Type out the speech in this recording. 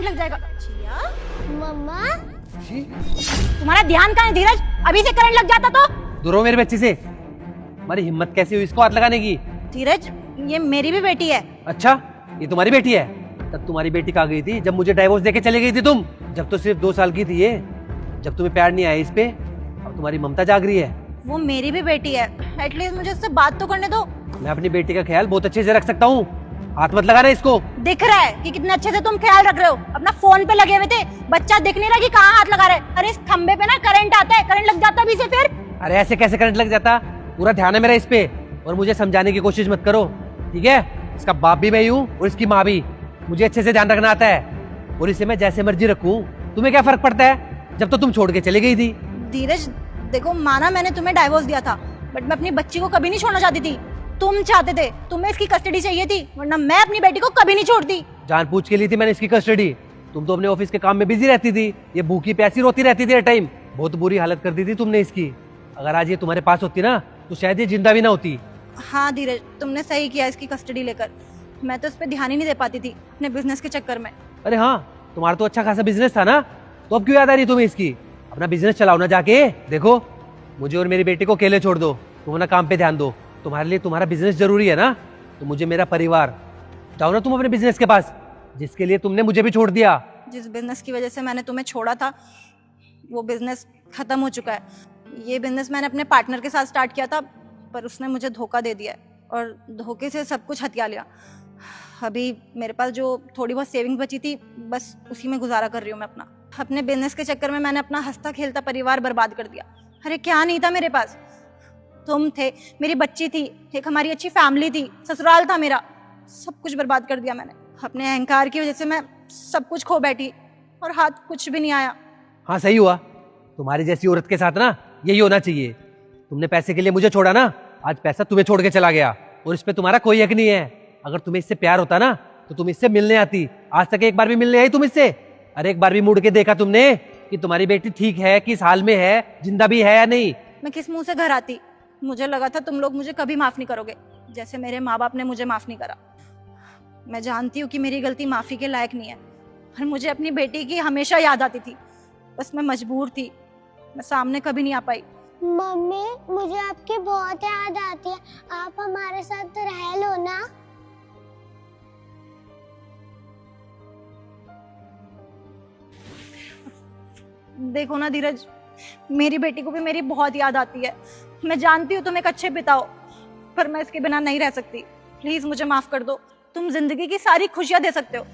लग जाएगा। मम्मा तुम्हारा ध्यान कहाँ है धीरज? अभी से करंट लग जाता तो। दूर हो मेरे बच्चे से। हमारी हिम्मत कैसी हुई इसको हाथ लगाने की? धीरज ये मेरी भी बेटी है। अच्छा ये तुम्हारी बेटी है? तब तुम्हारी बेटी कहाँ गई थी जब मुझे डाइवोर्स देके चली गई थी तुम? जब तो सिर्फ 2 साल की थी ये, जब तुम्हें प्यार नहीं आया इस पे। अब तुम्हारी ममता जाग रही है। वो मेरी भी बेटी है, एटलीस्ट मुझे उससे बात तो करने दो। मैं अपनी बेटी का ख्याल बहुत अच्छे से रख सकता हूँ, हाथ मत लगाना इसको। दिख रहा है कि कितने अच्छे से तुम ख्याल रख रहे हो। अपना फोन पे लगे हुए थे, बच्चा दिख नहीं रहा कि कहाँ हाथ लगा रहे। अरे इस खंबे पे ना करंट आता है, करंट लग जाता है अभी से फिर। अरे ऐसे कैसे करंट लग जाता? पूरा ध्यान है मेरा इस पे, और मुझे समझाने की कोशिश मत करो, ठीक है? इसका बाप भी मैं ही हूँ और इसकी माँ भी। मुझे अच्छे से ध्यान रखना आता है, और इसे मैं जैसे मर्जी रखूँ। तुम्हें क्या फर्क पड़ता है? जब तो तुम छोड़ के चली गई थी। धीरज देखो, माना मैंने तुम्हें डाइवोर्स दिया था, बट मैं अपनी बच्ची को कभी नहीं छोड़ना चाहती थी। तुम चाहते थे, तुम्हें इसकी कस्टडी चाहिए थी, वरना मैं अपनी बेटी को कभी नहीं छोड़ती। जान पूछ के ली थी मैंने इसकी कस्टडी। तुम तो अपने ऑफिस के काम में बिजी रहती थी, ये भूखी प्यासी रोती रहती थी हर टाइम। बहुत बुरी हालत कर दी थी तुमने इसकी। अगर आज ये तुम्हारे पास होती ना तो शायद ये जिंदा भी ना होती। हाँ धीरज, तुमने सही किया इसकी कस्टडी लेकर। मैं तो इस पे ध्यान ही नहीं दे पाती थी अपने बिजनेस के चक्कर में। अरे हाँ, तुम्हारा तो अच्छा खासा बिजनेस था ना, तो अब क्यों याद आ रही तुम्हें इसकी? अपना बिजनेस चलाओ ना जाके। देखो मुझे और मेरी बेटी को अकेले छोड़ दो, तुम अपना काम पे ध्यान दो। तुम्हारे लिए तुम्हारा बिजनेस जरूरी है ना, तो मुझे मेरा परिवार। जाओ ना तुम अपने बिजनेस के पास, जिसके लिए तुमने मुझे भी छोड़ दिया। जिस बिजनेस की वजह से मैंने तुम्हें छोड़ा था, वो बिजनेस खत्म हो चुका है। ये बिजनेस मैंने अपने पार्टनर के साथ स्टार्ट किया था, पर उसने मुझे धोखा दे दिया है, और धोखे से सब कुछ हथिया लिया। अभी मेरे पास जो थोड़ी बहुत सेविंग बची थी, बस उसी में गुजारा कर रही हूँ मैं अपना। अपने बिजनेस के चक्कर में मैंने अपना हंसता खेलता परिवार बर्बाद कर दिया। अरे क्या नहीं था मेरे पास? तुम थे, मेरी बच्ची थी, एक हमारी अच्छी फैमिली थी, ससुराल था मेरा। सब कुछ बर्बाद कर दिया मैंने। अपने अहंकार की वजह से मैं सब कुछ खो बैठी, और हाथ कुछ भी नहीं आया। हाँ सही हुआ, तुम्हारी जैसी औरत के साथ ना यही होना चाहिए। तुमने पैसे के लिए मुझे छोड़ा ना, आज पैसा तुम्हें छोड़ के चला गया, और इस पे तुम्हारा कोई हक नहीं है। अगर तुम्हें इससे प्यार होता ना तो तुम इससे मिलने आती। आज तक एक बार भी मिलने आई तुम इससे? अरे एक बार भी मुड़ के देखा तुमने कि तुम्हारी बेटी ठीक है, किस हाल में है, जिंदा भी है या नहीं? मैं किस मुंह से घर आती? मुझे लगा था तुम लोग मुझे कभी माफ नहीं करोगे, जैसे मेरे माँ बाप ने मुझे माफ नहीं करा। मैं जानती हूँ कि मेरी गलती माफी के लायक नहीं है, पर मुझे अपनी बेटी की हमेशा याद आती थी। बस मैं मजबूर थी, मैं सामने कभी नहीं आ पाई। मम्मी मुझे आपकी बहुत याद आती है, आप हमारे साथ रह लो ना। देखो ना धीरज, मेरी बेटी को भी मेरी बहुत याद आती है। मैं जानती हूँ तुम एक अच्छे पिता हो, पर मैं इसके बिना नहीं रह सकती। प्लीज मुझे माफ कर दो। तुम जिंदगी की सारी खुशियां दे सकते हो,